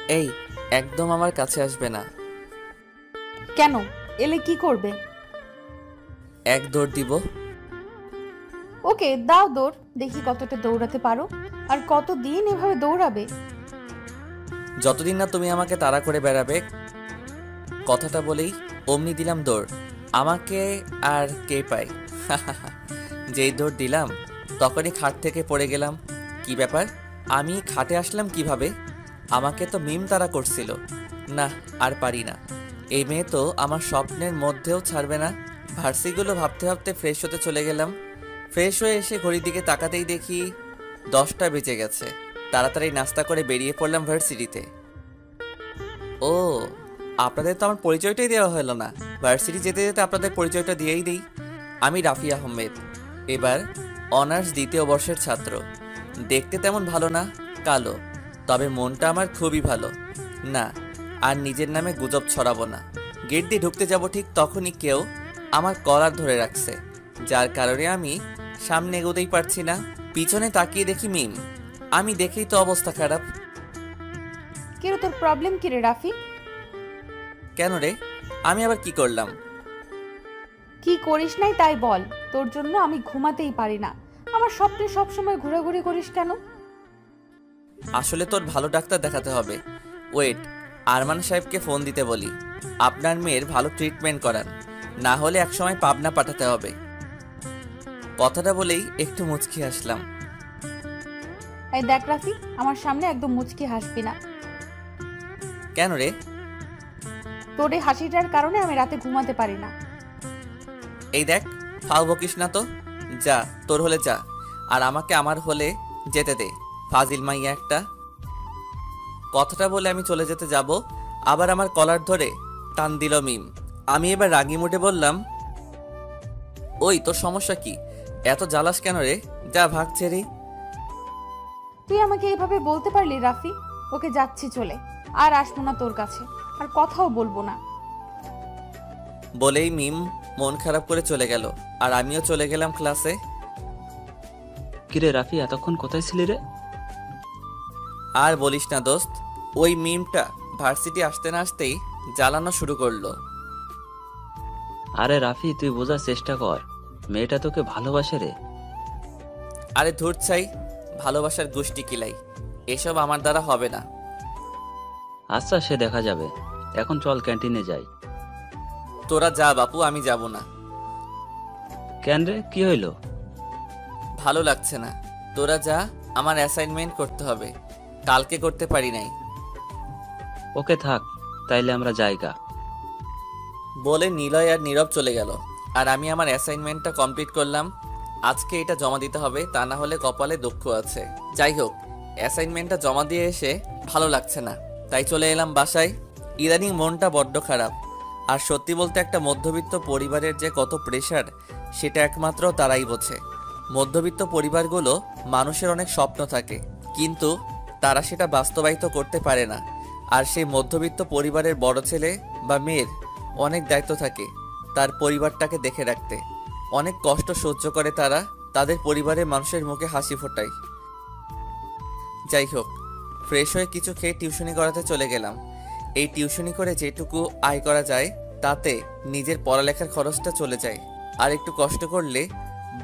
এই, একদম আমার কাছে আসবে না। কেন? এলে কি করবে? এক দৌড় দিব। ওকে, দাও দৌড়, দেখি কতটা দৌড়াতে পারো। আর কতদিন এভাবে দৌড়াবে? যতদিন না তুমি আমাকে তাড়া করে বেড়াবে। কথাটা বলেই অমনি দিলাম দৌড়। আমাকে আর কে পাই? যেই দৌড় দিলাম তখনই খাট থেকে পড়ে গেলাম। কি ব্যাপার, আমি খাটে আসলাম কিভাবে? আমাকে তো মিম তাড়া করছিল। না, আর পারি না। এই মেয়ে তো আমার স্বপ্নের মধ্যেও ছাড়বে না। ভার্সিগুলো ভাবতে ভাবতে ফ্রেশ হতে চলে গেলাম। ফ্রেশ হয়ে এসে ঘড়ির দিকে তাকাতেই দেখি 10টা বেজে গেছে। তাড়াতাড়ি নাস্তা করে বেরিয়ে পড়লাম ভার্সিটিতে। ও, আপনাদের তো আমার পরিচয়টাই দেওয়া হলো না। ভার্সিটি যেতে যেতে আপনাদের পরিচয়টা দিয়েই দিই। আমি রাফি আহমেদ, এবার অনার্স দ্বিতীয় বর্ষের ছাত্র। দেখতে তেমন ভালো না, কালো, তবে মনটা আমার খুবই ভালো। না, আর নিজের নামে গুজব ছড়াবো না। গেট দিয়ে ঢুকতে যাব ঠিক তখনই কেউ আমার কলার ধরে রাখছে, যার কারণে আমি সামনে এগোতেই পারছি না। পিছনে তাকিয়ে দেখি মিম। আমি দেখেই তো অবস্থা খারাপ। কিরে, তোর প্রবলেম কি রে রাফি? কেন রে, আমি আবার কি করলাম? কি করিস নাই তাই বল। তোর জন্য আমি ঘুমাতেই পারি না। আমার স্বপ্নে সবসময় ঘোরাঘুরি করিস কেন? আসলে তোর ভালো ডাক্তার দেখাতে হবে। ওয়েট, আরমান সাহেবকে ফোন দিতে বলি, আপনার মেয়ের ভালো ট্রিটমেন্ট করান, না হলে একসময় পাবনা পাঠাতে হবে। কথাটা বলেই একটু মুচকি হাসলাম। এই দেখ রাফি, আমার সামনে একদম মুচকি হাসবি না। কেন রে? তোর এই হাসিটার কারণে আমি রাতে ঘুমাতে পারি না। এই দেখ, ফাও বকিস না তো। যা, তোর হলে যা, আর আমাকে আমার হলে যেতে দে। ফাজিল মাইয়া একটা। কথাটা বলে আমি চলে যেতে যাব, আবার আমার কলার ধরে টান দিল মিম। আমি এবার রাগি মুডে বললাম, ওই তোর সমস্যা কি? এত জ্বালাস কেন রে? যা ভাগ ছেড়ে। তুই আমাকে এভাবে বলতে পারলি রাফি? ওকে, যাচ্ছি চলে। আর আসবো না তোর কাছে, আর কথাও বলবো না। বলেই মিম মন খারাপ করে চলে গেল, আর আমিও চলে গেলাম ক্লাসে। কিরে রাফি, এতক্ষণ কোথায় ছিলি রে? আর বলিস না দোস্ত, ওই মিমটা ভার্সিটি আসতে না আসতেই জ্বালানো শুরু করলো। আরে রাফি, তুই বোঝার চেষ্টা কর, মেয়েটা তোকে ভালোবাসে রে। আরে ধুর চাই, ভালোবাসার গোষ্ঠী কিলাই, এসব আমার দ্বারা হবে না। আচ্ছা, সে দেখা যাবে। এখন চল ক্যান্টিনে যাই। তোরা যা বাপু, আমি যাব না। কেন রে, কি হইল? ভালো লাগছে না। তোরা যা, আমার অ্যাসাইনমেন্ট করতে হবে, কালকে করতে পারি নাই। ওকে থাক, তাইলে আমরা যাইগা। বলে নিলয় আর নীরব চলে গেল, আর আমি আমার অ্যাসাইনমেন্টটা কমপ্লিট করলাম। আজকে এটা জমা দিতে হবে, তা না হলে কপালে দুঃখ আছে। যাই হোক, অ্যাসাইনমেন্টটা জমা দিয়ে এসে ভালো লাগছে না, তাই চলে এলাম বাসায়। ইদানিং মনটা বড্ড খারাপ। আর সত্যি বলতে একটা মধ্যবিত্ত পরিবারের যে কত প্রেশার, সেটা একমাত্র তারাই বোঝে। মধ্যবিত্ত পরিবারগুলো মানুষের অনেক স্বপ্ন থাকে, কিন্তু তারা সেটা বাস্তবায়িত করতে পারে না। আর সেই মধ্যবিত্ত পরিবারের বড় ছেলে বা মেয়ের অনেক দায়িত্ব থাকে তার পরিবারটাকে দেখে রাখতে। অনেক কষ্ট সহ্য করে তারা, তাদের পরিবারের মানুষের মুখে হাসি ফোটায়। যাই হোক, ফ্রেশ হয়ে কিছু খেয়ে টিউশনি করাতে চলে গেলাম। এই টিউশনি করে যেটুকু আয় করা যায় তাতে নিজের পড়ালেখার খরচটা চলে যায়, আর একটু কষ্ট করলে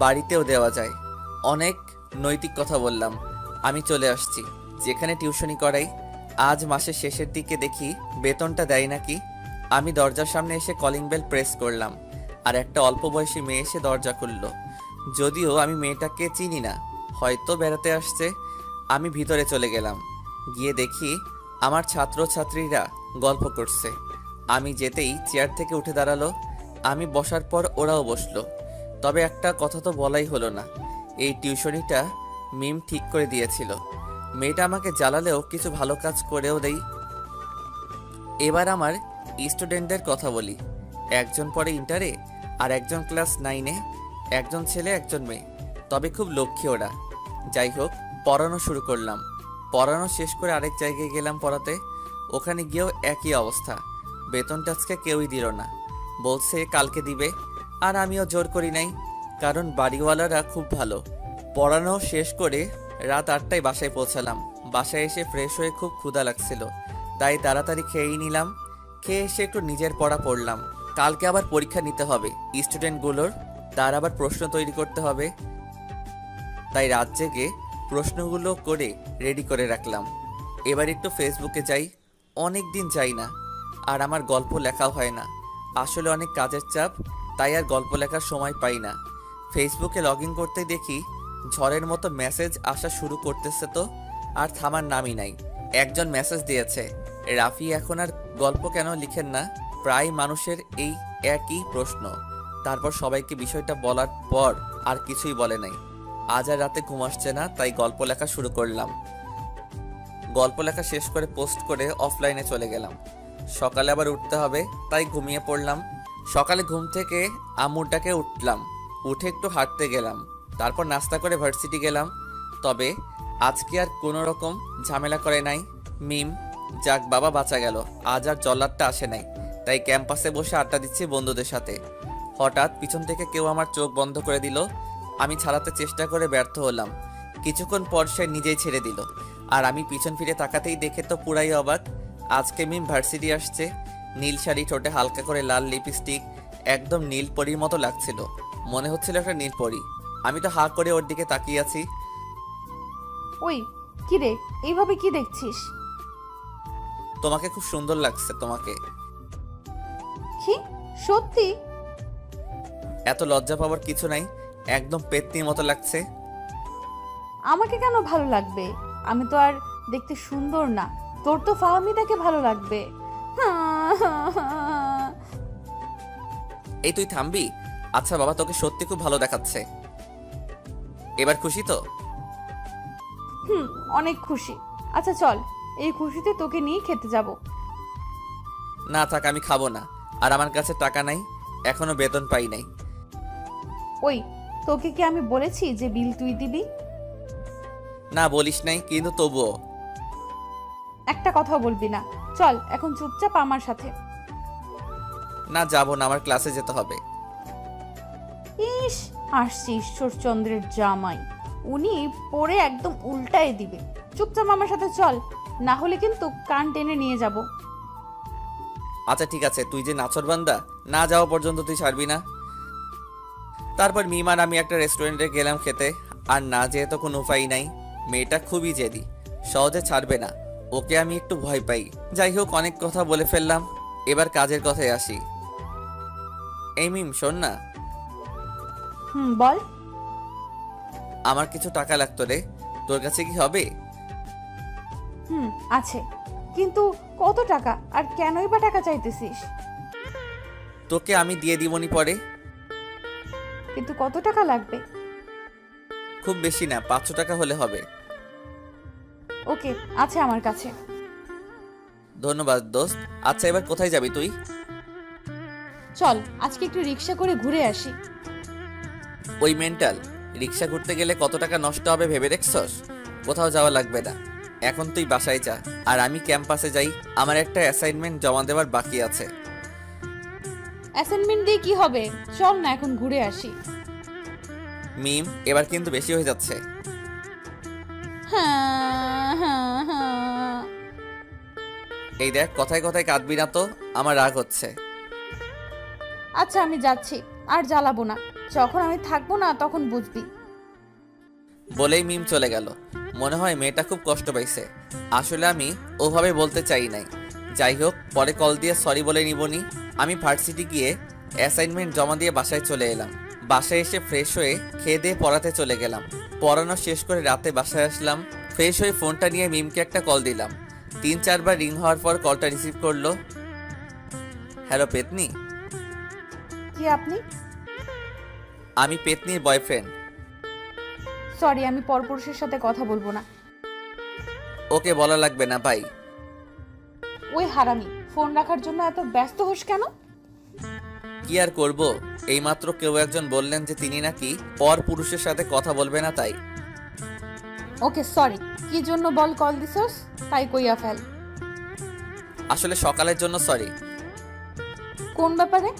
বাড়িতেও দেওয়া যায়। অনেক নৈতিক কথা বললাম, আমি চলে আসছি যেখানে টিউশনি করাই। আজ মাসের শেষের দিকে দেখি বেতনটা দেয় নাকি। আমি দরজার সামনে এসে কলিং বেল প্রেস করলাম, আর একটা অল্প বয়সী মেয়ে এসে দরজা খুলল। যদিও আমি মেয়েটাকে চিনি না, হয়তো বেড়াতে আসছে। আমি ভিতরে চলে গেলাম, গিয়ে দেখি আমার ছাত্রছাত্রীরা গল্প করছে। আমি যেতেই চেয়ার থেকে উঠে দাঁড়ালো। আমি বসার পর ওরাও বসলো। তবে একটা কথা তো বলাই হলো না, এই টিউশনিটা মিম ঠিক করে দিয়েছিল। মেয়েটা আমাকে জ্বালালেও কিছু ভালো কাজ করেও দেই। এবার আমার স্টুডেন্টদের কথা বলি। একজন পড়ে ইন্টারে, আর একজন ক্লাস 9-এ। একজন ছেলে একজন মেয়ে, তবে খুব লক্ষ্মী ওরা। যাই হোক, পড়ানো শুরু করলাম। পড়ানো শেষ করে আরেক জায়গায় গেলাম পড়াতে। ওখানে গিয়েও একই অবস্থা। বেতনটা আজকে কেউই দিল না, বলছে কালকে দিবে। আর আমিও জোর করি নাই, কারণ বাড়িওয়ালারা খুব ভালো। পড়ানো শেষ করে রাত 8টায় বাসায় পৌঁছালাম। বাসায় এসে ফ্রেশ হয়ে খুব ক্ষুধা লাগছিল। তাই তাড়াতাড়ি খেয়েই নিলাম। খেয়ে এসে একটু নিজের পড়া পড়লাম। কালকে আবার পরীক্ষা নিতে হবে স্টুডেন্টগুলোর, তার আবার প্রশ্ন তৈরি করতে হবে। তাই রাত জেগে প্রশ্নগুলো করে রেডি করে রাখলাম। এবার একটু ফেসবুকে যাই, অনেক দিন যাই না। আর আমার গল্প লেখাও হয় না, আসলে অনেক কাজের চাপ, তাই আর গল্প লেখার সময় পাই না। ফেসবুকে লগ ইন করতে দেখি ঝড়ের মতো মেসেজ আসা শুরু করতেছে, তো আর থামার নামই নাই। একজন মেসেজ দিয়েছে, রাফি এখন আর গল্প কেন লিখেন না? প্রায় মানুষের এই একই প্রশ্ন। তারপর সবাইকে বিষয়টা বলার পর আর কিছুই বলে নাই। আজ আর রাতে ঘুম আসছে না, তাই গল্প লেখা শুরু করলাম। গল্প লেখা শেষ করে পোস্ট করে অফলাইনে চলে গেলাম। সকালে আবার উঠতে হবে, তাই ঘুমিয়ে পড়লাম। সকালে ঘুম থেকে আম্মুর ডাকে উঠলাম, উঠে একটু হাঁটতে গেলাম। তারপর নাস্তা করে ভার্সিটি গেলাম। তবে আজকে আর কোনো রকম ঝামেলা করে নাই মিম। যাক বাবা, বাঁচা গেল। আজ আর জল্লাদটা আসে নাই, তাই ক্যাম্পাসে বসে আড্ডা দিচ্ছি বন্ধুদের সাথে। হঠাৎ পিছন থেকে কেউ আমার চোখ বন্ধ করে দিল। আমি ছাড়াতে চেষ্টা করে ব্যর্থ হলাম। কিছুক্ষণ পর সে নিজেই ছেড়ে দিল, আর আমি পিছন ফিরে তাকাতেই দেখে তো পুরাই অবাক। আজকে মিম ভার্সিটি আসছে। নীল শাড়ি, ঠোঁটে হালকা করে লাল লিপস্টিক, একদম নীল পরীর মতো লাগছিল। মনে হচ্ছিল একটা নীল পরী। আমি তো হাঁ করে ওর দিকে তাকিয়ে আছি। ওই কি রে, এইভাবে কি দেখছিস? তোমাকে খুব সুন্দর লাগছে। তোমাকে কি সত্যি? এত লজ্জা পাওয়ার কিছু নাই, একদম পেত্নির মতো লাগছে। আমাকে কেন ভালো লাগবে? আমি তো আর দেখতে সুন্দর না, তোর তো ফাহমিদাকে ভালো লাগবে। এই তুই থামবি? আচ্ছা বাবা, তোকে সত্যি খুব ভালো দেখাচ্ছে। এবার খুশি তো? হুম, অনেক খুশি। আচ্ছা চল, এই খুশিতে তোকে নিয়ে খেতে যাব। না থাক, আমি খাবো না। আর আমার কাছে টাকা নাই, এখনো বেতন পাই নাই। ওই, তোকে কি আমি বলেছি যে বিল তুই দিবি? না বলিস নাই, কিন্তু তবুও। একটা কথাও বলবি না। চল এখন চুপচাপ আমার সাথে। না যাবো না, আমার ক্লাসে যেতে হবে। ইস, আসছে ঈশ্বরচন্দ্রের জামাই, উনি পরে একদম উল্টায় দিবে। চুপচাপ আমার সাথে চল, না হলে কিন্তু কান টেনে নিয়ে যাব। আচ্ছা ঠিক আছে, তুই যে নাছরবান্দা, না যাওয়া পর্যন্ত তুই ছাড়বি না। তারপর মিম আর আমি একটা রেস্টুরেন্টে গেলাম খেতে। আর না যেয়ে তো কোনো উপায় নাই, মেয়েটা খুবই জেদি, সহজে ছাড়বে না। ওকে আমি একটু ভয় পাই। যাই হোক, অনেক কথা বলে ফেললাম, এবার কাজের কথায় আসি। এই মিম শোন না, বল। আমার কিছু টাকা লাগতো রে, তোর কাছে কি হবে? আছে, কিন্তু কত টাকা আর কেনই বা টাকা চাইতেছিস? তোকে আমি দিয়ে দিবনি পরে। কিন্তু কত টাকা লাগবে? খুব বেশি না, 500 টাকা হলে হবে। ওকে, আছে আমার কাছে। ধন্যবাদ দোস্ত। আচ্ছা এবার কোথায় যাবি তুই? চল আজকে একটু রিক্সা করে ঘুরে আসি। ওই মেন্টাল, রিক্সা ঘুরতে গেলে কত টাকা নষ্ট হবে ভেবে দেখছস? কোথাও যাওয়া লাগবে না, এখন তুই বাসায় যা, আর আমি ক্যাম্পাসে যাই। আমার একটা অ্যাসাইনমেন্ট জমা দেওয়ার বাকি আছে। অ্যাসাইনমেন্ট দিয়ে কি হবে? চল না এখন ঘুরে আসি। মিম, এবার কিন্তু বেশি হয়ে যাচ্ছে। হ্যাঁ হ্যাঁ হ্যাঁ। এই দেখ, কথায় কথায় কাঁদবি না তো, আমার রাগ হচ্ছে। আচ্ছা আমি যাচ্ছি, আর জ্বালাবো না। যখন আমি থাকবো না তখন বুঝবি। বলেই মিম চলে গেল। মনে হয় মেয়েটা খুব কষ্ট পাইছে। আসলে আমি ওভাবে বলতে চাই নাই। যাই হোক, পরে কল দিয়ে সরি বলে নিবনি। আমি ভার্সিটি গিয়ে অ্যাসাইনমেন্ট জমা দিয়ে বাসায় চলে এলাম। বাসায় এসে ফ্রেশ হয়ে খেয়ে দিয়ে পড়াতে চলে গেলাম। পড়ানো শেষ করে রাতে বাসায় আসলাম। ফ্রেশ হয়ে ফোনটা নিয়ে মিমকে একটা কল দিলাম। 3-4 বার রিং হওয়ার পর কলটা রিসিভ করলো। হ্যালো পেতনি। কি আপনি? আমি পেতনির বয়ফ্রেন্ড। সরি, আমি পরপুরুষের সাথে কথা বলবো না। ওকে বলা লাগবে না ভাই। ওই হারামি, ফোন রাখার জন্য এত ব্যস্ত হোস কেন? কি আর করব, এইমাত্র কেউ একজন বললেন যে তিনি নাকি পর পুরুষের সাথে কথা বলবে না, তাই। ওকে সরি, কি জন্য বল কল দিছস? তাই কইয়া ফেল। আসলে সকালের জন্য সরি। কোন ব্যাপারে?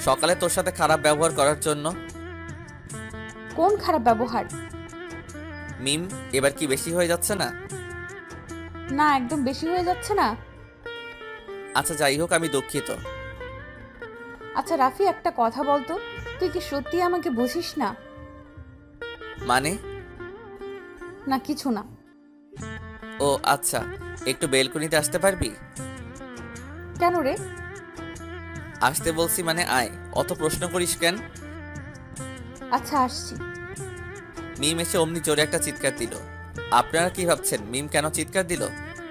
সকালে তোর সাথে খারাপ ব্যবহার করার জন্য। কোন খারাপ ব্যবহার? মিম, এবার কি বেশি হয়ে যাচ্ছে না? না একদম বেশি হয়ে যাচ্ছে না? আচ্ছা যাই হোক, আমি দুঃখিত। আচ্ছা রাফি, একটা কথা বলতো, তুই কি সত্যি আমাকে বুঝিস না? মানে? না কিছু না। ও আচ্ছা, একটু বেলকনিতে আসতে পারবি? কেন রে? আসতে বলছি মানে আয়, অত প্রশ্ন করিস কেন? আচ্ছা আসছি। মিম এসে অমনি জোরে একটা চিৎকার দিল। আপনারা কি ভাবছেন মিম কেন চিৎকার দিল?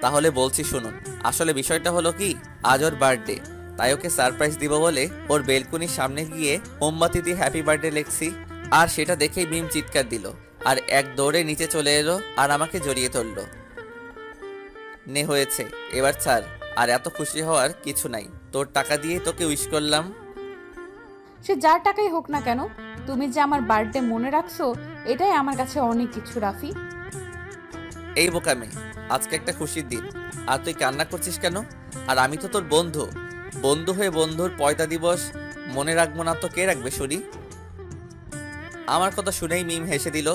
তাহলে বলছি শুনুন। আসলে বিষয়টা হলো কি, আজ ওর বার্থডে, তাই ওকে সারপ্রাইজ দিব বলে ওর বেলকনির সামনে গিয়ে মোমবাতি দিয়ে হ্যাপি বার্থডে লেখছি। আর সেটা দেখেই মিম চিৎকার দিল আর এক দৌড়ে নিচে চলে এলো আর আমাকে জড়িয়ে ধরলো। নে হয়েছে, এবার ছাড়। আর এত খুশি হওয়ার কিছু নাই, তোর টাকা দিয়ে তোকে উইশ করলাম। সে যার টাকাই হোক না কেন, তুমি যে আমার বার্থডে মনে রাখছো এটাই আমার কাছে অনেক কিছু রাফি। এই বোকামে, আজকে একটা খুশির দিন আর তুই কান্না করছিস কেন? আর আমি তো তোর বন্ধু, বন্ধু হয়ে বন্ধুর পয়তা দিবস মনে রাখবো না তো কে রাখবে শুনি? আমার কথা শুনেই মিম হেসে দিল।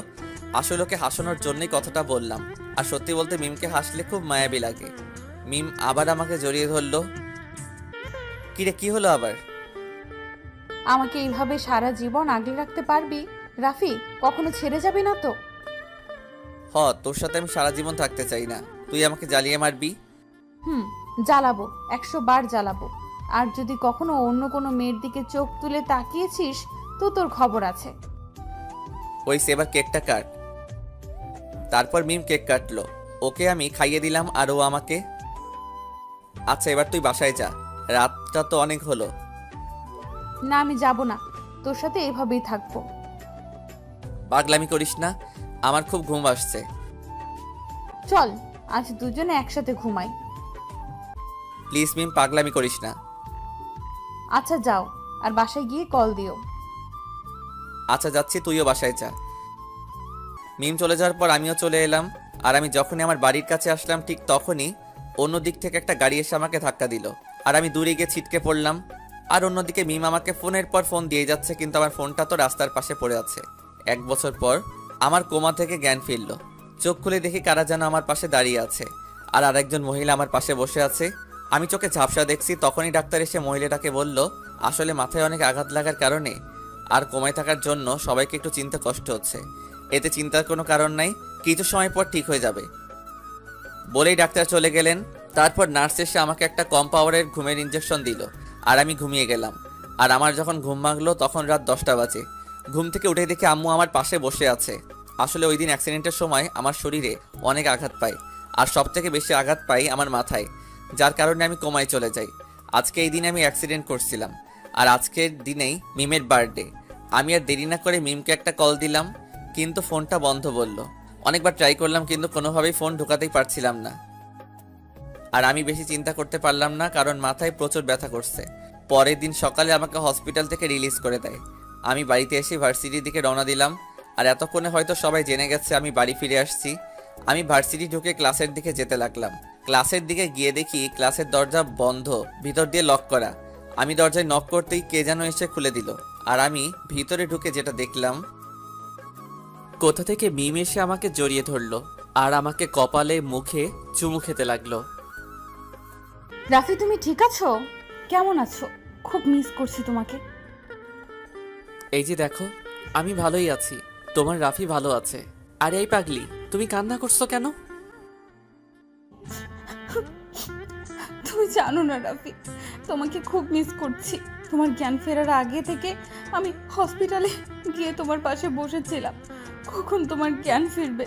আসলে ওকে হাসানোর জন্যই কথাটা বললাম। আর সত্যি বলতে মিমকে হাসলে খুব মায়াবী লাগে। মিম আবার আমাকে জড়িয়ে ধরলো। কিরে, কি হলো আবার? আমাকে এইভাবে সারা জীবন আগলে রাখতে পারবি রাফি? কখনো ছেড়ে যাবি না তো? তোর সাথে আমি সারা জীবন থাকতে চাই না, তুই আমাকে জ্বালিয়ে মারবি? জ্বালাবো, 100 বার জ্বালাবো। আর যদি কখনো অন্য কোনো মেয়ের দিকে চোখ তুলে তাকিয়েছিস তো তোর খবর আছে। ওই সেবার কেকটা কাট। তারপর মিম কেক কাটলো, ওকে আমি খাইয়ে দিলাম আর ও আমাকে। আচ্ছা এবার তুই বাসায় যা, রাতটা তো অনেক হলো। না আমি যাব না, তোর সাথে এভাবেই থাকবো। পাগলামি করিস না, আমার খুব ঘুম আসছে। চল আজ দুজনে একসাথে ঘুমাই। প্লিজ মিম, পাগলামি করিস না। আচ্ছা যাও, আর বাসায় গিয়ে কল দিও। আচ্ছা যাচ্ছি, তুইও বাসায় যা। মিম চলে যাওয়ার পর আমিও চলে এলাম। আর আমি যখনই আমার বাড়ির কাছে আসলাম ঠিক তখনই অন্য দিক থেকে একটা গাড়ি এসে আমাকে ধাক্কা দিল আর আমি দূরে গিয়ে ছিটকে পড়লাম। আর অন্যদিকে মিম আমাকে ফোনের পর ফোন দিয়ে যাচ্ছে, কিন্তু আমার ফোনটা তো রাস্তার পাশে পড়ে আছে। 1 বছর পর আমার কোমা থেকে জ্ঞান ফিরল। চোখ খুলে দেখি কারা যেন আমার পাশে দাঁড়িয়ে আছে আর আরেকজন মহিলা আমার পাশে বসে আছে। আমি চোখে ঝাপসা দেখছি, তখনই ডাক্তার এসে মহিলাটাকে বলল আসলে মাথায় অনেক আঘাত লাগার কারণে আর কোমায় থাকার জন্য সবাইকে একটু চিনতে কষ্ট হচ্ছে। এতে চিন্তার কোনো কারণ নাই, কিছু সময় পর ঠিক হয়ে যাবে বলেই ডাক্তার চলে গেলেন। তারপর নার্স এসে আমাকে একটা কম পাওয়ারের ঘুমের ইঞ্জেকশন দিল আর আমি ঘুমিয়ে গেলাম। আর আমার যখন ঘুম ভাঙলো তখন রাত 10টা বাজে। ঘুম থেকে উঠে দেখি আম্মু আমার পাশে বসে আছে। আসলে ওই দিন অ্যাক্সিডেন্টের সময় আমার শরীরে অনেক আঘাত পাই আর সব থেকে বেশি আঘাত পাই আমার মাথায়, যার কারণে আমি কোমায় চলে যাই। আজকে এই দিনে আমি অ্যাক্সিডেন্ট করছিলাম আর আজকের দিনেই মিমের বার্থডে। আমি আর দেরি না করে মিমকে একটা কল দিলাম, কিন্তু ফোনটা বন্ধ বলল। অনেকবার ট্রাই করলাম কিন্তু কোনোভাবেই ফোন ঢোকাতেই পারছিলাম না। আর আমি বেশি চিন্তা করতে পারলাম না, কারণ মাথায় প্রচুর ব্যথা করছে। পরের দিন সকালে আমাকে হসপিটাল থেকে রিলিজ করে দেয়। আমি বাড়িতে এসে ভার্সিটির দিকে রওনা দিলাম। আর এতক্ষণে হয়তো সবাই জেনে গেছে আমি বাড়ি ফিরে আসছি। আমি ভার্সিটি ঢুকে ক্লাসের দিকে যেতে লাগলাম। ক্লাসের দিকে গিয়ে দেখি ক্লাসের দরজা বন্ধ, ভিতর দিয়ে লক করা। আমি দরজায় নক করতেই কে যেন এসে খুলে দিল। আর আমি ভিতরে ঢুকে যেটা দেখলাম, কোথা থেকে মিম এসে আমাকে জড়িয়ে ধরলো আর আমাকে কপালে মুখে চুমু খেতে লাগলো। রাফি তুমি ঠিক আছো? কেমন আছো? খুব মিস করছি তোমাকে। এই যে দেখো, আমি ভালোই আছি, তোমার রাফি ভালো আছে। আর এই পাগলি, তুমি কান্না করছো কেন? তুমি জানো না রাফি, তোমাকে খুব মিস করছি। তোমার জ্ঞান ফেরার আগে থেকে আমি হসপিটালে গিয়ে তোমার পাশে বসেছিলাম, কখন তোমার জ্ঞান ফিরবে।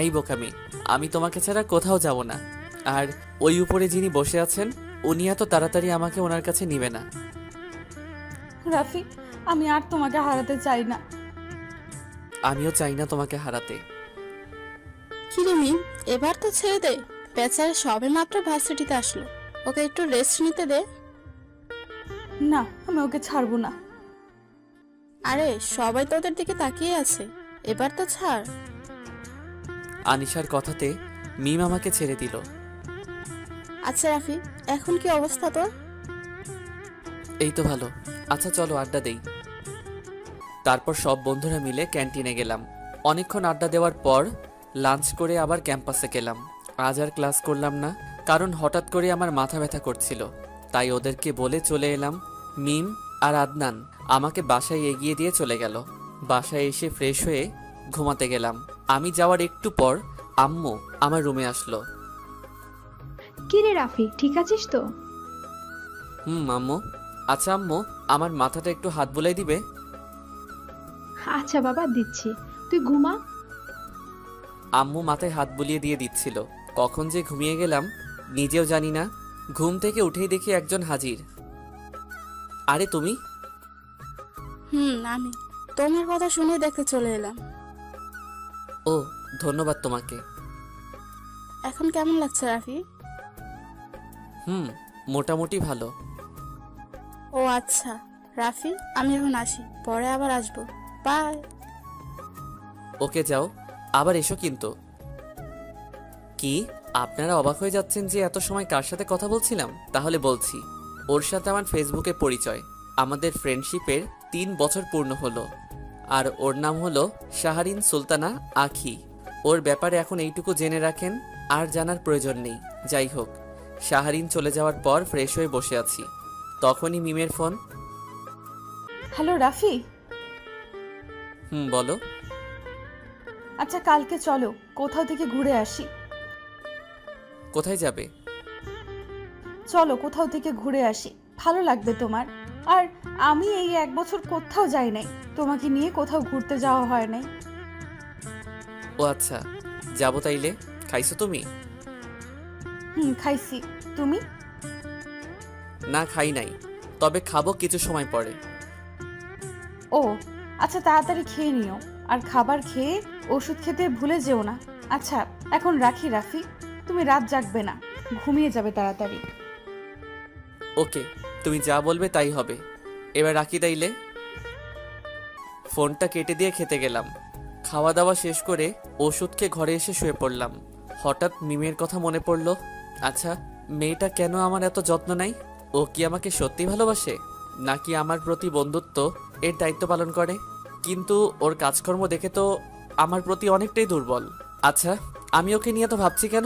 এই বোকামি, আমি তোমাকে ছাড়া কোথাও যাব না। আর ওই উপরে যিনি বসে আছেন উনি এত তাড়াতাড়ি আমাকে ওনার কাছে নিবে না। রাফি আমি আর তোমাকে হারাতে চাই না। আমিও চাই না তোমাকে হারাতে। কিরে মিম, এবার তো ছেড়ে দে। বেচারা সবে মাত্র ভার্সিটিতে আসলো, ওকে একটু রেস্ট নিতে দে। না আমি ওকে ছাড়বো না। আরে সবাই তো ওদের দিকে তাকিয়ে আছে, এবার তো ছাড়। আনিশার কথাতে মিম আমাকে ছেড়ে দিল। আচ্ছা রাফি, এখন কি অবস্থা তোর? এই তো ভালো। আচ্ছা চলো আড্ডা দেই। তারপর সব বন্ধুরা মিলে ক্যান্টিনে গেলাম। অনেকক্ষণ আড্ডা দেওয়ার পর লাঞ্চ করে আবার ক্যাম্পাসে গেলাম। আজ আর ক্লাস করলাম না, কারণ হঠাৎ করে আমার মাথা ব্যথা করছিল। তাই ওদেরকে বলে চলে এলাম। মিম আর আদনান আমাকে বাসায় এগিয়ে দিয়ে চলে গেল। বাসায় এসে ফ্রেশ হয়ে ঘুমাতে গেলাম। আমি যাওয়ার একটু পর আম্মু আমার রুমে আসলো। কি রে রাফি, ঠিক আছিস তো? আম্মু। আচ্ছা আম্মু, আমার মাথাটা একটু হাত বুলাই দিবে? আচ্ছা বাবা, দিচ্ছি, তুই ঘুমা। আম্মু মাথায় হাত বুলিয়ে দিয়ে দিচ্ছিল। কখন যে ঘুমিয়ে গেলাম নিজেও জানি না। ঘুম থেকে উঠেই দেখি একজন হাজির। আরে তুমি? আমি তোমার কথা শুনে দেখতে চলে এলাম। ও, ধন্যবাদ তোমাকে। এখন কেমন লাগছে রাফি? মোটামুটি ভালো। ও আচ্ছা রাফি, আমি এখন আসি, পরে আবার আসবো। বাই। ওকে যাও, আবার এসো কিন্তু। কি আপনারা অবাক হয়ে যাচ্ছেন যে এত সময় কার সাথে কথা বলছিলাম? তাহলে বলছি, ওর সাথে আমার ফেসবুকে পরিচয়। আমাদের ফ্রেন্ডশিপের 3 বছর পূর্ণ হলো। আর ওর নাম হলো শাহরিন সুলতানা আখি। ওর ব্যাপারে এখন এইটুকু জেনে রাখেন, আর জানার প্রয়োজন নেই। যাই হোক, শাহরিন চলে যাওয়ার পর ফ্রেশ হয়ে বসে আছি। তখনই মিমের ফোন। হ্যালো রাফি। বলো। আচ্ছা কালকে চলো কোথাও থেকে ঘুরে আসি। কোথায় যাবে? চলো কোথাও থেকে ঘুরে আসি, ভালো লাগবে তোমার। আর আমি এই 1 বছর কোথাও যাই নাই, তোমাকে নিয়ে কোথাও ঘুরতে যাওয়া হয় নাই। ও আচ্ছা, যাবো তাইলে। খাইছো তুমি? খাইছি। তুমি? না, খাই নাই, তবে খাবো কিছু সময় পরে। ও আচ্ছা, তাড়াতাড়ি খেয়ে নিও। আর খাবার খেয়ে ওষুধ খেতে ভুলে যেও না। আচ্ছা এখন রাখি রাফি, তুমি রাত জাগবে না, ঘুমিয়ে যাবে তাড়াতাড়ি। ওকে, তুমি যা বলবে তাই হবে। এবার রাখি তাইলে। ফোনটা কেটে দিয়ে খেতে গেলাম। খাওয়া দাওয়া শেষ করে ওষুধ খেয়ে ঘরে এসে শুয়ে পড়লাম। হঠাৎ মিমের কথা মনে পড়ল। আচ্ছা, মেয়েটা কেন আমার এত যত্ন নেয়? ও কি আমাকে সত্যি ভালোবাসে, নাকি আমার প্রতি বন্ধুত্ব এর দায়িত্ব পালন করে? কিন্তু ওর কাজকর্ম দেখে তো আমার প্রতি অনেকটাই দুর্বল। আচ্ছা, আমি ওকে নিয়ে তো ভাবছি কেন?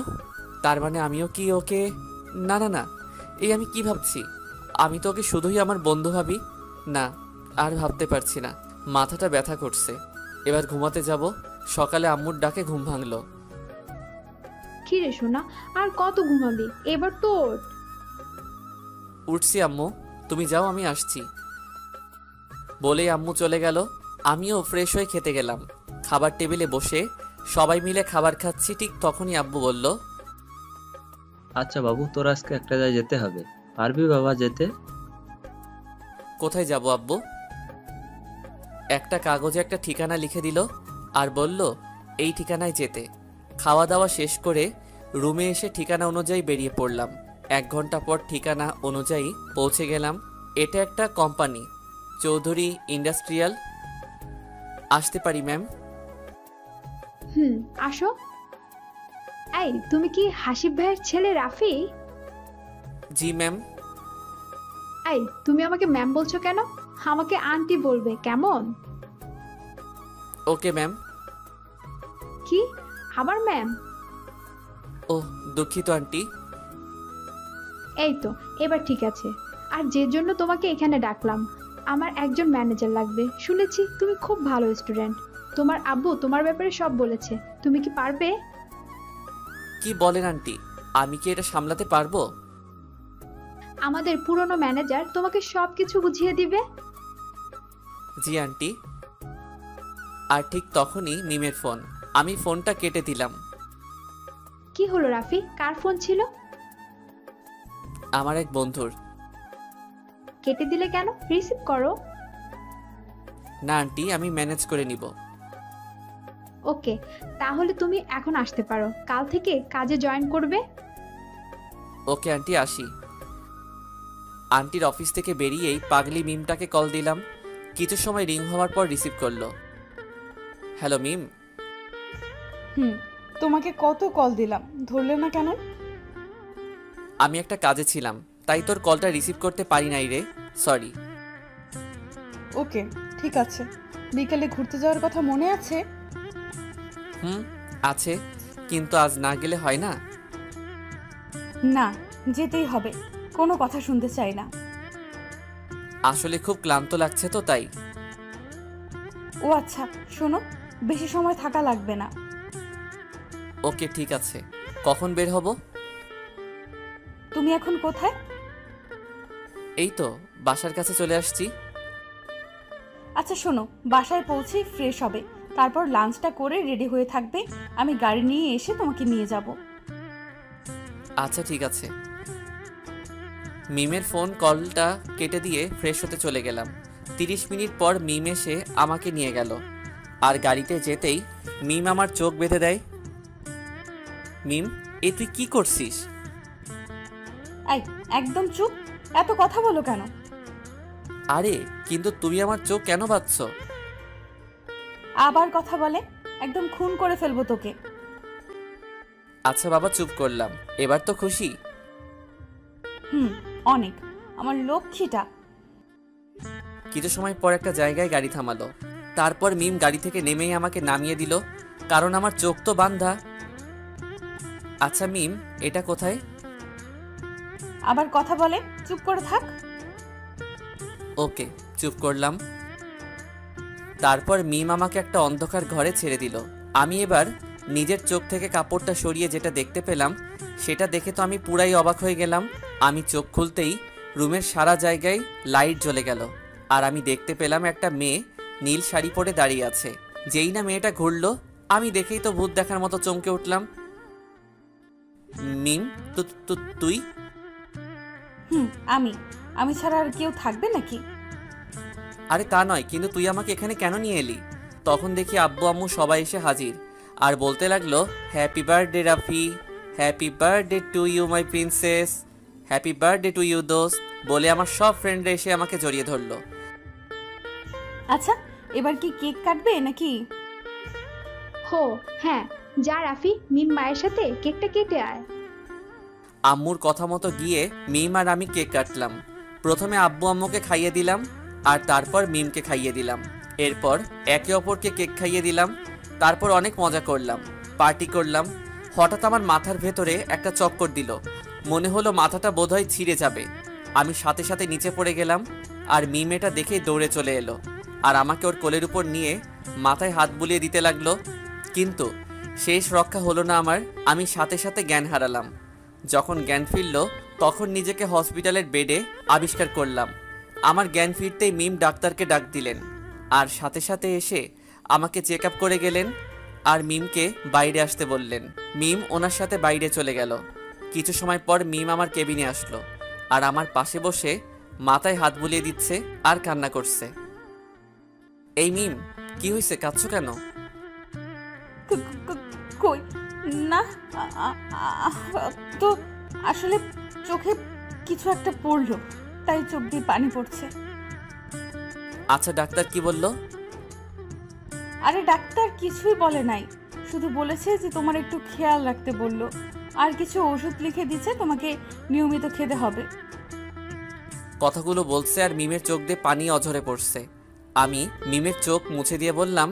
তার মানে আমিও কি ওকে... না না না, এই আমি কি ভাবছি? আমি তো ওকে শুধুই আমার বন্ধু ভাবি। না, আর ভাবতে পারছি না, মাথাটা ব্যথা করছে। এবার ঘুমাতে যাব। সকালে আম্মুর ডাকে ঘুম ভাঙলো। কি রে সোনা, আর কত ঘুমাবি? এবার তো ওঠ। উঠছি আম্মু, তুমি যাও, আমি আসছি। বলেই আম্মু চলে গেল। আমিও ফ্রেশ হয়ে খেতে গেলাম। খাবার টেবিলে বসে সবাই মিলে খাবার খাচ্ছি, ঠিক তখনই আব্বু বলল, আচ্ছা বাবু, তোর আজকে একটা জায়গায় যেতে হবে, পারবি বাবা যেতে? কোথায় যাব আব্বু? একটা কাগজে একটা ঠিকানা লিখে দিল আর বলল এই ঠিকানায় যেতে। খাওয়া দাওয়া শেষ করে রুমে এসে ঠিকানা অনুযায়ী বেরিয়ে পড়লাম। 1 ঘন্টা পর ঠিকানা অনুযায়ী পৌঁছে গেলাম। এটা একটা কোম্পানি, চৌধুরী ইন্ডাস্ট্রিয়াল। আসতে পারি ম্যাম? আসো। এই, তুমি কি হাসিব ভাইয়ের ছেলে রাফি? জি ম্যাম। এই, তুমি আমাকে ম্যাম বলছো কেন? আমাকে আন্টি বলবে, কেমন? Okay ma'am. কি, আবার ম্যাম? ও দুঃখিত আন্টি। এই তো, এবার ঠিক আছে। আর যে জন্য তোমাকে এখানে ডাকলাম, আমার একজন ম্যানেজার লাগবে। শুনেছি তুমি খুব ভালো স্টুডেন্ট। তোমার আব্বু তোমার ব্যাপারে সব বলেছে, তুমি কি পারবে? কি বলেন আন্টি, আমি কি এটা সামলাতে পারবো? আমাদের পুরনো ম্যানেজার তোমাকে সবকিছু বুঝিয়ে দিবে। জি আন্টি। আর ঠিক তখনই মিমের ফোন। আমি ফোনটা কেটে দিলাম। কি হলো রাফি, কার ফোন ছিল? আমার এক বন্ধুর। কেটে দিলে কেন? রিসিভ করো। না আন্টি, আমি ম্যানেজ করে নিব। ওকে, তাহলে তুমি এখন আসতে পারো। কাল থেকে কাজে জয়েন করবে। ওকে আন্টি, আসি। আন্টির অফিস থেকে বেরিয়েই পাগলি মিমটাকে কল দিলাম। কিছু সময় রিং হওয়ার পর রিসিভ করলো। হ্যালো মিম। তোমাকে কত কল দিলাম, ধরলে না কেন? আমি একটা কাজে ছিলাম, তাই তোর কলটা রিসিভ করতে পারি নাই রে, সরি। ওকে ঠিক আছে, বিকেলে ঘুরতে যাওয়ার কথা মনে আছে? আছে, কিন্তু আজ না গেলে হয় না? না, যেতেই হবে, কোনো কথা শুনতে চাই না। আসলে খুব ক্লান্ত লাগছে তো তাই। ও আচ্ছা, শোনো, বেশি সময় থাকা লাগবে না। ওকে ঠিক আছে, কখন বের হব? তুমি এখন কোথায়? এই তো বাসার কাছে চলে আসছি। আচ্ছা শোনো, বাসায় পৌঁছেই ফ্রেশ হবে, তারপর লাঞ্চটা করে রেডি হয়ে থাকবে, আমি গাড়ি নিয়ে এসে তোমাকে নিয়ে যাব। আচ্ছা ঠিক আছে। মিমের ফোন কলটা কেটে দিয়ে ফ্রেশ হতে চলে গেলাম। 30 মিনিট পর মিম এসে আমাকে নিয়ে গেল, আর গাড়িতে যেতেই মিম আমার চোখ বেঁধে দেয়। মিম, এ তুই কি করছিস? এই, একদম চুপ, এত কথা বলো কেন? আরে কিন্তু তুমি আমার চোখ কেন বাঁধছ? আবার কথা বলে, একদম খুন করে ফেলবো তোকে। আচ্ছা বাবা, চুপ করলাম, এবার তো খুশি? অনেক, আমার লক্ষ্মীটা। কিছু সময় পর একটা জায়গায় গাড়ি থামালো, তারপর মিম গাড়ি থেকে নেমেই আমাকে নামিয়ে দিল, কারণ আমার চোখ তো বাঁধা। আচ্ছা মিম, এটা কোথায়? আবার কথা বলে, চুপ করে থাক। ওকে, চুপ করলাম। তারপর মিম আমাকে একটা অন্ধকার ঘরে ছেড়ে দিল। আমি এবার নিজের চোখ থেকে কাপড়টা সরিয়ে যেটা দেখতে পেলাম, সেটা দেখে তো আমি পুরাই অবাক হয়ে গেলাম। আমি চোখ খুলতেই রুমের সারা জায়গায় লাইট জ্বলে গেল, আর আমি দেখতে পেলাম একটা মেয়ে নীল শাড়ি পরে দাঁড়িয়ে আছে। যেই না মেয়েটা ঘুরলো, আমি দেখেই তো ভূত দেখার মতো চমকে উঠলাম। মিম, তুই? আমি ছাড়া আর কেউ থাকবে নাকি? আরে তা নয়, কিন্তু তুই আমাকে এখানে কেন নিয়ে এলি? তখন দেখি আব্বু আম্মু সবাই এসে হাজির, আর বলতে লাগলো, happy birthday Rafi, happy birthday to you my princess, happy birthday to you দোস্ত, বলে আমার সব ফ্রেন্ডরা এসে আমাকে জড়িয়ে ধরলো। আচ্ছা, এবার কি কেক কাটবে নাকি? হো হ্যাঁ, যা রাফি, মিম মায়ের সাথে কেকটা কেটে আয়। আম্মুর কথা মতো গিয়ে মিম আর আমি কেক কাটলাম। প্রথমে আব্বু আম্মুকে খাইয়ে দিলাম, আর তারপর মিমকে খাইয়ে দিলাম। এরপর একে অপরকে কেক খাইয়ে দিলাম। তারপর অনেক মজা করলাম, পার্টি করলাম। হঠাৎ আমার মাথার ভেতরে একটা চক্কর দিল, মনে হলো মাথাটা বোধহয় ছিঁড়ে যাবে। আমি সাথে সাথে নিচে পড়ে গেলাম, আর মিম এটা দেখেই দৌড়ে চলে এলো, আর আমাকে ওর কোলের উপর নিয়ে মাথায় হাত বুলিয়ে দিতে লাগলো। কিন্তু শেষ রক্ষা হলো না আমার, আমি সাথে সাথে জ্ঞান হারালাম। যখন জ্ঞান ফিরল, তখন নিজেকে হসপিটালের বেডে আবিষ্কার করলাম। আমার জ্ঞান ফিরতেই মিম ডাক্তারকে ডাক দিলেন, আর সাথে সাথে এসে আমাকে চেক আপ করে গেলেন, আর মিমকে বাইরে আসতে বললেন। মিম ওনার সাথে বাইরে চলে গেল। কিছু সময় পর মিম আমার কেবিনে আসলো, আর আমার পাশে বসে মাথায় হাত বুলিয়ে দিচ্ছে আর কান্না করছে। এই মিম, কি হয়েছে, কাঁদছো কেন? কই না, তো আসলে চোখে কিছু একটা পড়লো, তাই চোখ দিয়ে পানি পড়ছে। আচ্ছা ডাক্তার কি বললো? আরে ডাক্তার কিছুই বলে নাই, শুধু বলেছে যে তোমার একটু খেয়াল রাখতে বলল, আর কিছু ওষুধ লিখে দিচ্ছে, তোমাকে নিয়মিত খেতে হবে। কথাগুলো বলছে আর মিমের চোখ দিয়ে পানি অঝরে পড়ছে। আমি মিমের চোখ মুছে দিয়ে বললাম,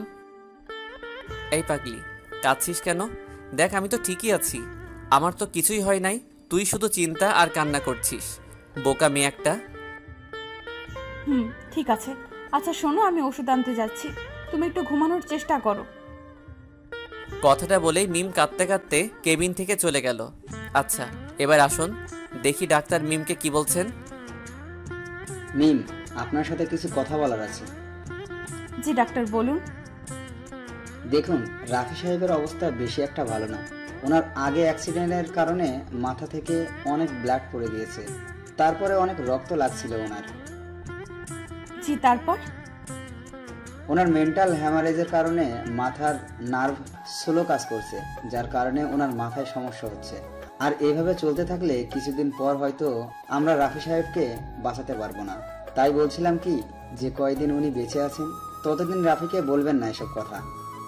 এই পাগলি, কাঁদছিস কেন? দেখ আমি তো ঠিকই আছি, আমার তো কিছুই হয় নাই, তুই শুধু চিন্তা আর কান্না করছিস, বোকা মেয়ে একটা। ঠিক আছে। আচ্ছা শোনো, আমি ওষুধ আনতে যাচ্ছি, তুমি একটু ঘুমানোর চেষ্টা করো। কথাটা বলেই মিম কাঁদতে কাঁদতে কেবিন থেকে চলে গেল। আচ্ছা এবার আসুন, দেখি ডাক্তার মিমকে কি বলছেন। মিম, আপনার সাথে কিছু কথা বলার আছে। জি ডাক্তার, বলুন। দেখুন, রাফি সাহেবের অবস্থা বেশি একটা ভালো না। ওনার আগে অ্যাক্সিডেন্টের কারণে মাথা থেকে অনেক ব্লাড পড়ে গিয়েছে, তারপরে অনেক রক্ত লাগছিল ওনার। জি, তারপর? ওনার মেন্টাল হ্যামারেজের কারণে মাথার নার্ভ স্লো কাজ করছে, যার কারণে ওনার মাথায় সমস্যা হচ্ছে। আর এইভাবে চলতে থাকলে কিছুদিন পর হয়তো আমরা রাফি সাহেবকে বাঁচাতে পারবো না। তাই বলছিলাম কি, যে কয়দিন উনি বেঁচে আছেন ততদিন রাফিকে বলবেন না এসব কথা,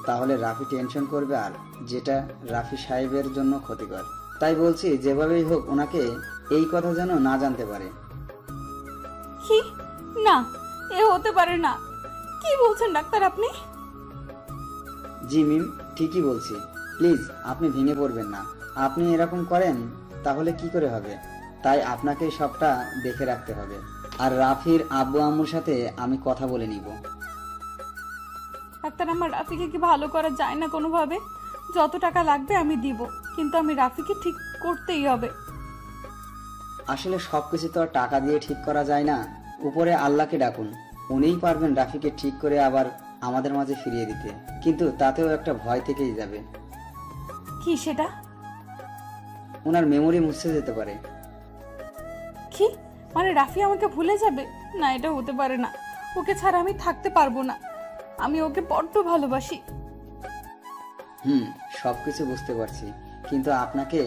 তাহলে রাফি টেনশন করবে, আর যেটা রাফি সাহেবের জন্য ক্ষতিকর। তাই বলছি যেভাবেই হোক ওনাকে এই কথা যেন না জানতে পারে। কি? না, এ হতে পারে না। কি বলছেন ডাক্তার আপনি? জি মিম, ঠিকই বলছি। প্লিজ আপনি ভেঙে পড়বেন না। আপনি এরকম করেন তাহলে কি করে হবে? তাই আপনাকে সবটা দেখে রাখতে হবে। আর রাফির আব্বু আম্মুর সাথে আমি কথা বলে নিব। ডাক্তার, আমার রাফিকে কি ভালো করা যায় না কোনোভাবে? যত টাকা লাগবে আমি দিব, কিন্তু আমি রাফিকে ঠিক করতেই হবে। আসলে সবকিছু তো আর টাকা দিয়ে ঠিক করা যায় না। উপরে আল্লাহকে ডাকুন, উনিই পারবেন রাফিকে ঠিক করে আবার আমাদের মাঝে ফিরিয়ে দিতে। কিন্তু তাতেও একটা ভয় থেকেই যাবে। কি সেটা? ওনার মেমোরি মুছে যেতে পারে। কি মানে রাফি আমাকে ভুলে যাবে? না, এটা হতে পারে না। ওকে ছাড়া আমি থাকতে পারবো না। আমি ওকে বড্ড ভালোবাসি। সবকিছু বুঝতে পারছি, কিন্তু আপনাকে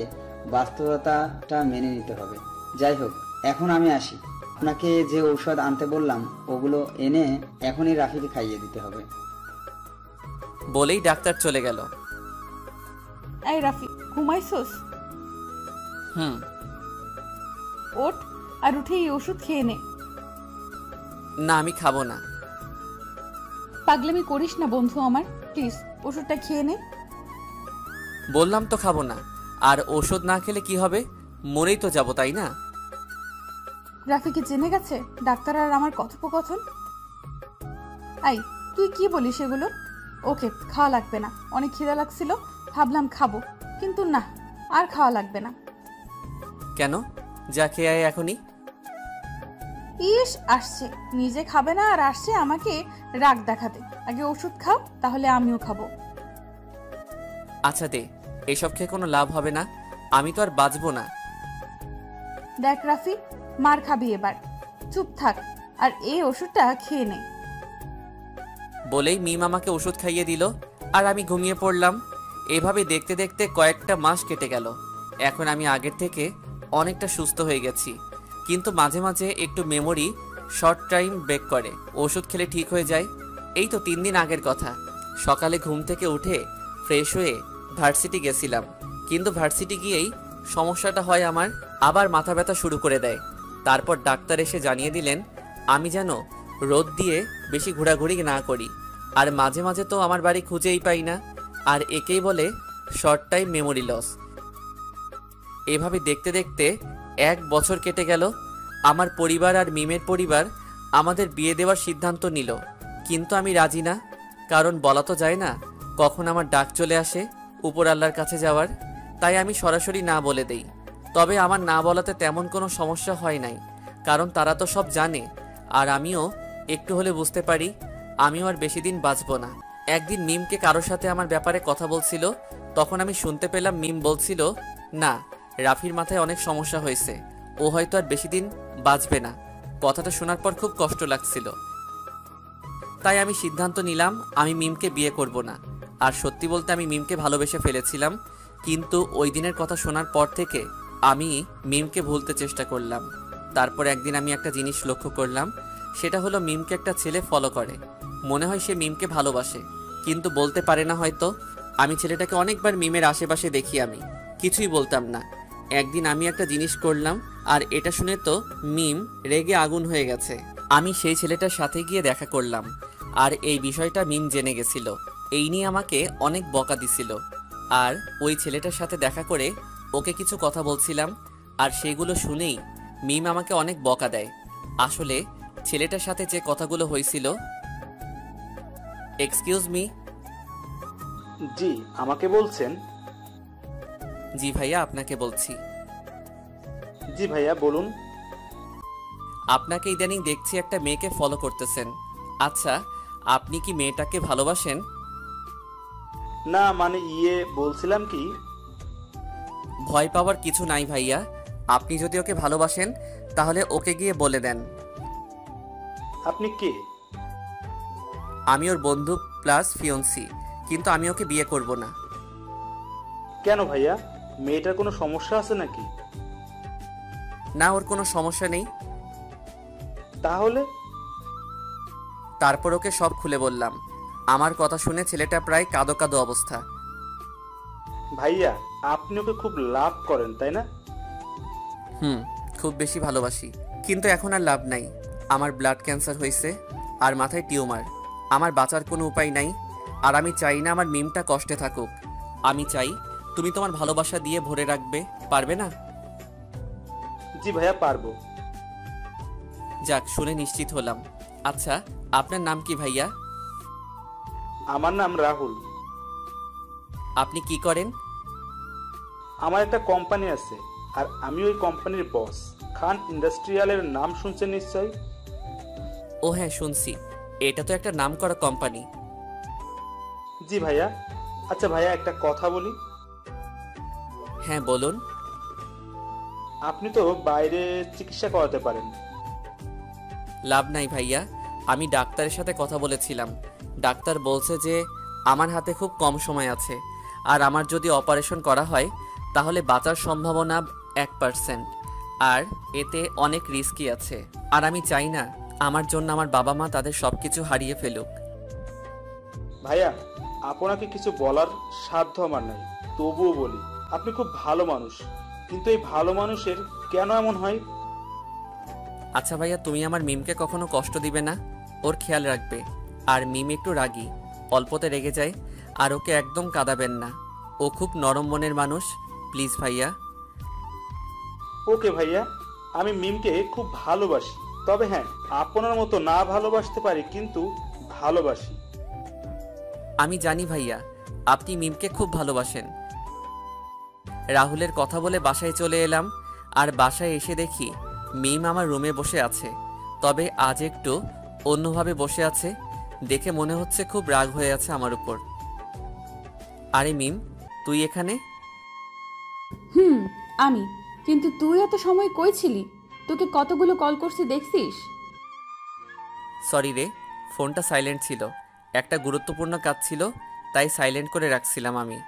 বাস্তবতাটা মেনে নিতে হবে। যাই হোক, এখন আমি আসি। আপনাকে যে ঔষধ আনতে বললাম ওগুলো এনে এখনই রাফিকে খাইয়ে দিতে হবে। বলেই ডাক্তার চলে গেল। এই রাফি, ঘুমাইছোস? হুম। ওঠ আর উঠে এই ওষুধ খেয়ে নে। না, আমি খাবো না। পাগলামি করিস না বন্ধু আমার, প্লিজ ওষুধটা খেয়ে নে। বললাম তো খাবো না। আর ওষুধ না খেলে কি হবে? মরেই তো যাবো, তাই না? রাফিকে জেনে গেছে ডাক্তার আর আমার কথোপকথন? আই, তুই কি বলিস এগুলো? ওকে, খাওয়া লাগবে না। অনেক খিদা লাগছিল, ভাবলাম খাবো, কিন্তু না, আর খাওয়া লাগবে না। কেন? যা খেয়ে আয় এখনই। ইস, আসছে নিজে খাবে না আর আসছে আমাকে রাগ দেখাতে। আগে ওষুধ খাও, তাহলে আমিও খাবো। আচ্ছা দে, এসব খেয়ে কোনো লাভ হবে না। আমি তো আর বাঁচবো না। দেখ রাফি, মার খাবি এবার, চুপ থাক আর এই ওষুধটা খেয়ে নে। বলেই মিম আমাকে ওষুধ খাইয়ে দিল আর আমি ঘুমিয়ে পড়লাম। এভাবে দেখতে দেখতে কয়েকটা মাস কেটে গেল। এখন আমি আগের থেকে অনেকটা সুস্থ হয়ে গেছি, কিন্তু মাঝে মাঝে একটু মেমোরি শর্ট টাইম ব্রেক করে। ওষুধ খেলে ঠিক হয়ে যায়। এই তো 3 দিন আগের কথা। সকালে ঘুম থেকে উঠে ফ্রেশ হয়ে ভার্সিটি গেছিলাম, কিন্তু ভার্সিটি গিয়েই সমস্যাটা হয় আমার। আবার মাথা ব্যথা শুরু করে দেয়। তারপর ডাক্তার এসে জানিয়ে দিলেন আমি যেন রোদ দিয়ে বেশি ঘোরাঘুরি না করি। আর মাঝে মাঝে তো আমার বাড়ি খুঁজেই পাই না। আর একেই বলে শর্ট টাইম মেমোরি লস। এভাবে দেখতে দেখতে 1 বছর কেটে গেল। আমার পরিবার আর মিমের পরিবার আমাদের বিয়ে দেওয়ার সিদ্ধান্ত নিল, কিন্তু আমি রাজি না। কারণ বলা তো যায় না কখন আমার ডাক চলে আসে উপর আল্লাহর কাছে যাওয়ার। তাই আমি সরাসরি না বলে দেই। তবে আমার না বলাতে তেমন কোনো সমস্যা হয় নাই, কারণ তারা তো সব জানে। আর আমিও একটু হলে বুঝতে পারি আমিও আর বেশি দিন বাঁচবো না। একদিন মিমকে কারোর সাথে আমার ব্যাপারে কথা বলছিল, তখন আমি শুনতে পেলাম মিম বলছিল না, রাফির মাথায় অনেক সমস্যা হয়েছে, ও হয়তো আর বেশি দিন বাঁচবে না। কথাটা শোনার পর খুব কষ্ট লাগছিল। তাই আমি সিদ্ধান্ত নিলাম আমি মিমকে বিয়ে করব না। আর সত্যি বলতে আমি মিমকে ভালোবেসে ফেলেছিলাম, কিন্তু ওই দিনের কথা শোনার পর থেকে আমি মিমকে ভুলতে চেষ্টা করলাম। তারপর একদিন আমি একটা জিনিস লক্ষ্য করলাম, সেটা হলো মিমকে একটা ছেলে ফলো করে। মনে হয় সে মিমকে ভালোবাসে, কিন্তু বলতে পারে না হয়তো। আমি ছেলেটাকে অনেকবার মিমের আশেপাশে দেখি, আমি কিছুই বলতাম না। একদিন আমি একটা জিনিস করলাম, আর এটা শুনে তো মিম রেগে আগুন হয়ে গেছে। আমি সেই ছেলেটার সাথে গিয়ে দেখা করলাম, আর এই বিষয়টা মিম জেনে গেছিল। এই নিয়ে আমাকে অনেক বকা দিছিল। আর ওই ছেলেটার সাথে দেখা করে ওকে কিছু কথা বলছিলাম, আর সেগুলো শুনেই মিম আমাকে অনেক বকা দেয়। আসলে ছেলেটার সাথে যে কথাগুলো হয়েছিল। Excuse me. জি, আমাকে বলছেন? জি ভাইয়া, আপনাকে বলছি। জি ভাইয়া, বলুন। আপনাকে ইদানিং দেখছি একটা মেয়েকে ফলো করতেছেন। আচ্ছা, আপনি কি মেয়েটাকে ভালোবাসেন? না মানে বলছিলাম কি, ভয় পাওয়ার কিছু নাই ভাইয়া। আপনি যদি ওকে ভালোবাসেন তাহলে ওকে গিয়ে বলে দেন। আপনি কে? আমি ওর বন্ধু প্লাস ফিয়ন্সি, কিন্তু আমি ওকে বিয়ে করব না। কেন ভাইয়া, মেয়েটার কোনো সমস্যা আছে নাকি? না, ওর কোনো সমস্যা নেই। তাহলে? তারপর ওকে সব খুলে বললাম। আমার কথা শুনে ছেলেটা প্রায় কাঁদো কাঁদো অবস্থা। ভাইয়া, আপনি ওকে খুব লাভ করেন তাই না? খুব বেশি ভালোবাসি, কিন্তু এখন আর লাভ নাই। আমার ব্লাড ক্যান্সার হয়েছে আর মাথায় টিউমার। আমার বাঁচার কোনো উপায় নাই, আর আমি চাই না আমার মিমটা কষ্টে থাকুক। আমি চাই তুমি তোমার ভালোবাসা দিয়ে ভরে রাখবে, পারবে না? জি ভাইয়া, পারবো। যাক, শুনে নিশ্চিত হলাম। আচ্ছা, আপনার নাম কি ভাইয়া? আমার নাম রাহুল। আপনি কি করেন? আমার একটা কোম্পানি আছে, আর আমি ওই কোম্পানির বস। খান ইন্ডাস্ট্রিয়ালের নাম শুনছেন নিশ্চয়? ও হ্যাঁ, শুনছি। এটা তো একটা নামকরা কোম্পানি। জি ভাইয়া। আচ্ছা ভাইয়া, একটা কথা বলি। হ্যাঁ, বলুন। আপনি তো বাইরে চিকিৎসা করাতে পারেন। লাভ নাই ভাইয়া, আমি ডাক্তারের সাথে কথা বলেছিলাম। ডাক্তার বলছে যে আমার হাতে খুব কম সময় আছে, আর আমার যদি অপারেশন করা হয় তাহলে বাঁচার সম্ভাবনা 1%, আর এতে অনেক রিস্কি আছে। আর আমি চাই না আমার জন্য আমার বাবা মা তাদের সব কিছু হারিয়ে ফেলুক। ভাইয়া, আপনাকে কিছু বলার সাধ্য আমার নাই, তবুও বলি, আপনি খুব ভালো মানুষ, কিন্তু এই ভালো মানুষের কেন এমন হয়? আচ্ছা ভাইয়া, তুমি আমার মিমকে কখনো কষ্ট দিবে না, ওর খেয়াল রাখবে। আর মিম একটু রাগী, অল্পতে রেগে যায়, আর ওকে একদম কাঁদাবেন না। ও খুব নরম মনের মানুষ, প্লিজ ভাইয়া। ওকে ভাইয়া, আমি মিমকে খুব ভালোবাসি, তবে হ্যাঁ, আপনার মতো না ভালোবাসতে পারি, কিন্তু ভালোবাসি। আমি জানি ভাইয়া, আপনি মিমকে খুব ভালোবাসেন। রাহুলের কথা বলে বাসায় চলে এলাম, আর বাসায় এসে দেখি মিম আমার রুমে বসে আছে, তবে আজ একটু অন্যভাবে বসে আছে। দেখে মনে হচ্ছে খুব রাগ হয়ে আছে আমার উপর। আরে মিম, তুই এখানে? আমি। কিন্তু তুই এত সময় কই ছিলি? তোকে কতগুলো কল করছি দেখছিস? সরি রে, ফোনটা সাইলেন্ট ছিল, একটা গুরুত্বপূর্ণ কাজ ছিল, তাই সাইলেন্ট করে রাখছিলাম আমি।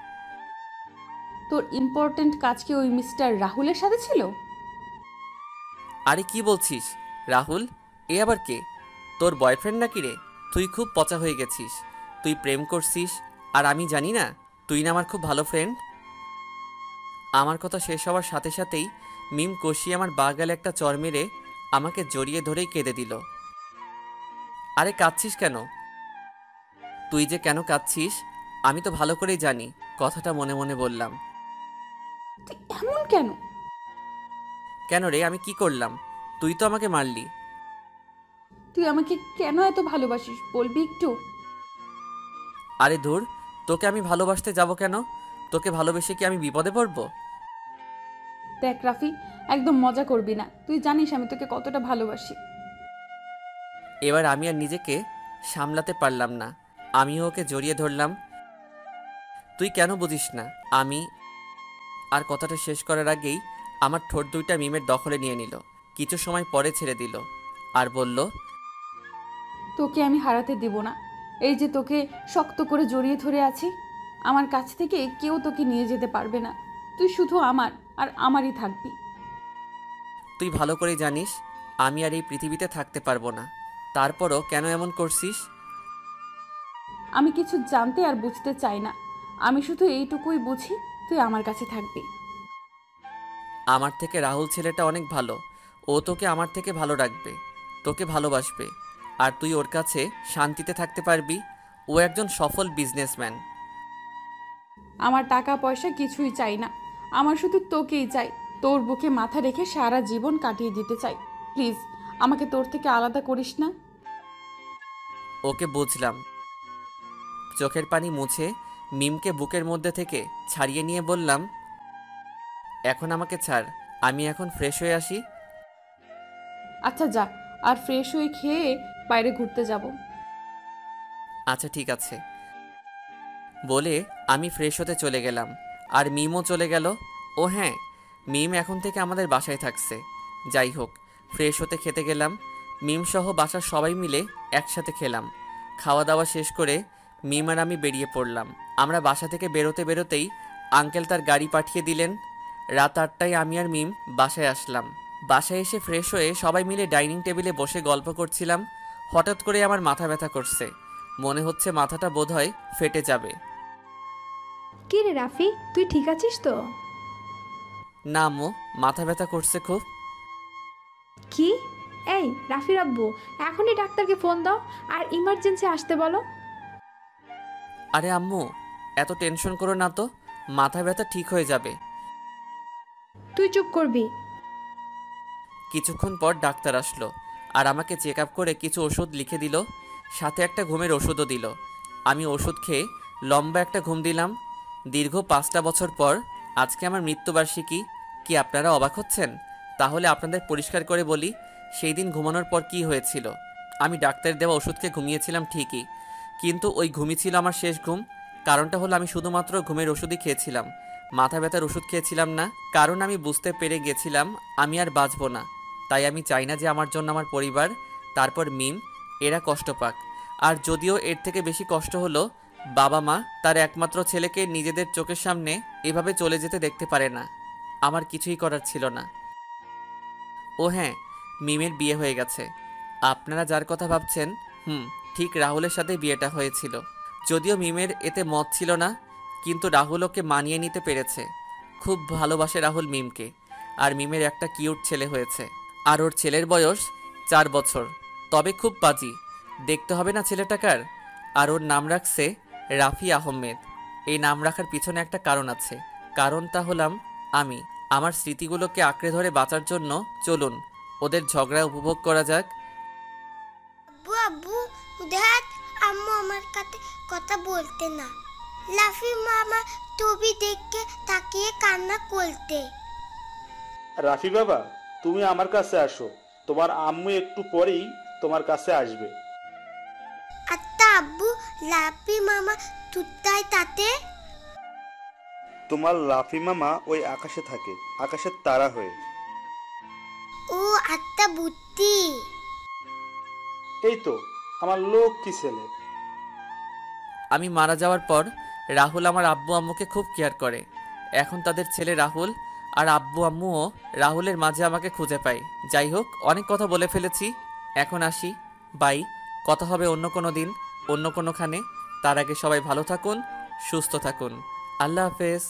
তোর ইম্পর্ট্যান্ট কাজ কি ওই মিস্টার রাহুলের সাথে ছিল? আরে কি বলছিস? রাহুল? এ আবার কে? তোর বয়ফ্রেন্ড নাকি রে? তুই খুব পচা হয়ে গেছিস। তুই প্রেম করছিস, আর আমি জানি না? তুই না আমার খুব ভালো ফ্রেন্ড। আমার কথা শেষ হওয়ার সাথে সাথেই মিম কষিয়ে আমার বাগালে একটা চর মেরে আমাকে জড়িয়ে ধরেই কেঁদে দিল। আরে কাঁদছিস কেন? তুই যে কেন কাঁদছিস আমি তো ভালো করেই জানি, কথাটা মনে মনে বললাম। তুই এমন কেন? কেন রে, আমি কি করলাম? তুই তো আমাকে মারলি। তুই আমাকে কেন এত ভালোবাসিস বলবি একটু? আরে ধুর, তোকে আমি ভালোবাসতে যাব কেন? তোকে ভালোবেসে কি আমি বিপদে পড়ব? দেখ রাফি, একদম মজা করবি না। তুই জানিস আমি তোকে কতটা ভালোবাসি। এবার আমি আর নিজেকে সামলাতে পারলাম না, আমিও ওকে জড়িয়ে ধরলাম। তুই কেন বুঝিস না? আমি আর কথাটা শেষ করার আগেই আমার ঠোঁট দুইটা মিমের দখলে নিয়ে নিল। কিছু সময় পরে ছেড়ে দিল আর বলল, তোকে আমি হারাতে দিব না। এই যে তোকে শক্ত করে জড়িয়ে ধরে আছি, আমার কাছ থেকে কেউ তোকে নিয়ে যেতে পারবে না। তুই শুধু আমার, আর আমারই থাকবি। তুই ভালো করেই জানিস আমি আর এই পৃথিবীতে থাকতে পারবো না। তারপরও কেন এমন করছিস? আমি কিছু জানতে আর বুঝতে চাই না। আমি শুধু এইটুকুই বুঝি, তুই আমার কাছে থাকবি। আমার থেকে রাহুল ছেলেটা অনেক ভালো। ও তোকে আমার থেকে ভালো রাখবে, তোকে ভালোবাসবে, আর তুই ওর কাছে শান্তিতে থাকতে পারবি। ও একজন সফল বিজনেসম্যান। আমার টাকা পয়সা কিছুই চাই না, আমার শুধু তোকেই চাই। তোর বুকে মাথা রেখে সারা জীবন কাটিয়ে দিতে চাই। প্লিজ আমাকে তোর থেকে আলাদা করিস না। ওকে বুঝলাম। চোখের পানি মুছে মিমকে বুকের মধ্যে থেকে ছাড়িয়ে নিয়ে বললাম, এখন আমাকে ছাড়, আমি এখন ফ্রেশ হয়ে আসি। আচ্ছা যা, আর ফ্রেশ হয়ে খেয়ে বাইরে ঘুরতে যাব। আচ্ছা ঠিক আছে বলে আমি ফ্রেশ হতে চলে গেলাম, আর মিমও চলে গেল। ও হ্যাঁ, মিম এখন থেকে আমাদের বাসায় থাকছে। যাই হোক, ফ্রেশ হতে খেতে গেলাম। মিম সহ বাসার সবাই মিলে একসাথে খেলাম। খাওয়া দাওয়া শেষ করে মিম আর আমি বেরিয়ে পড়লাম। আমরা বাসা থেকে বেরোতে বেরোতেই আঙ্কেল তার গাড়ি পাঠিয়ে দিলেন। রাত 8টায় আমি আর মিম বাসায় আসলাম। বাসায় এসে ফ্রেশ হয়ে সবাই মিলে ডাইনিং টেবিলে বসে গল্প করছিলাম। হঠাৎ করে আমার মাথা ব্যথা করছে, মনে হচ্ছে মাথাটা বোধহয় ফেটে যাবে। কি রে রাফি, তুই ঠিক আছিস তো? না আম্মু, মাথা ব্যথা করছে খুব। কি? এই রাফির আব্বু, এখনই ডাক্তারকে ফোন দাও আর ইমার্জেন্সি আসতে বলো। আরে আম্মু, এত টেনশন করো না তো, মাথা ব্যথা ঠিক হয়ে যাবে। তুই চুপ করবি। কিছুক্ষণ পর ডাক্তার আসলো আর আমাকে চেক আপ করে কিছু ওষুধ লিখে দিল, সাথে একটা ঘুমের ওষুধও দিল। আমি ওষুধ খেয়ে লম্বা একটা ঘুম দিলাম। দীর্ঘ 5টা বছর পর আজকে আমার মৃত্যুবার্ষিকী। কি আপনারা অবাক হচ্ছেন? তাহলে আপনাদের পরিষ্কার করে বলি সেই দিন ঘুমানোর পর কি হয়েছিল। আমি ডাক্তারের দেওয়া ওষুধ খেয়ে ঘুমিয়েছিলাম ঠিকই, কিন্তু ওই ঘুমই ছিল আমার শেষ ঘুম। কারণটা হলো আমি শুধুমাত্র ঘুমের ওষুধই খেয়েছিলাম, মাথা ব্যথার ওষুধ খেয়েছিলাম না। কারণ আমি বুঝতে পেরে গেছিলাম আমি আর বাঁচবো না। তাই আমি চাই না যে আমার জন্য আমার পরিবার, তারপর মিম, এরা কষ্ট পাক। আর যদিও এর থেকে বেশি কষ্ট হলো বাবা মা তার একমাত্র ছেলেকে নিজেদের চোখের সামনে এভাবে চলে যেতে দেখতে পারে না। আমার কিছুই করার ছিল না। ও হ্যাঁ, মিমের বিয়ে হয়ে গেছে। আপনারা যার কথা ভাবছেন, ঠিক রাহুলের সাথে বিয়েটা হয়েছিল। যদিও মিমের এতে মত ছিল না, কিন্তু রাহুল ওকে মানিয়ে নিতে পেরেছে। খুব ভালোবাসে রাহুল মিমকে। আর মিমের একটা কিউট ছেলে হয়েছে। আর ওর ছেলের বয়স 4 বছর। তবে খুব বাজি, দেখতে হবে না ছেলেটাকার। আর ওর নাম রাখছে রাফি আহমেদ। এই নাম রাখার পিছনে একটা কারণ আছে। কারণটা হলাম আমি। আমার স্মৃতিগুলোকে আঁকড়ে ধরে বাঁচার জন্য চলুন ওদের ঝগড়া উপভোগ করা যাক। আব্বু আব্বু দেখ, আম্মু আমার কাছে কথা বলতে না। লাফি মামা ছবি দেখে তাকিয়ে কান্না করতে। রাফি বাবা, তুমি আমার কাছে আসো, তোমার আম্মু একটু পরেই তোমার কাছে আসবে। আত্মা আব্বু, লাফি মামা তুতাই তাতে। তোমার লাফি মামা ওই আকাশে থাকে, আকাশের তারা হয়ে। ও আত্মা বুদ্ধি। এই তো আমার লক্ষ্মী ছেলে। আমি মারা যাওয়ার পর রাহুল আমার আব্বু আম্মুকে খুব কেয়ার করে। এখন তাদের ছেলে রাহুল আর আব্বু আম্মুও রাহুলের মাঝে আমাকে খুঁজে পায়। যাই হোক, অনেক কথা বলে ফেলেছি, এখন আসি। বাই, কথা হবে অন্য কোনো দিন, অন্য কোনোখানে। তার আগে সবাই ভালো থাকুন, সুস্থ থাকুন। আল্লাহ হাফেজ।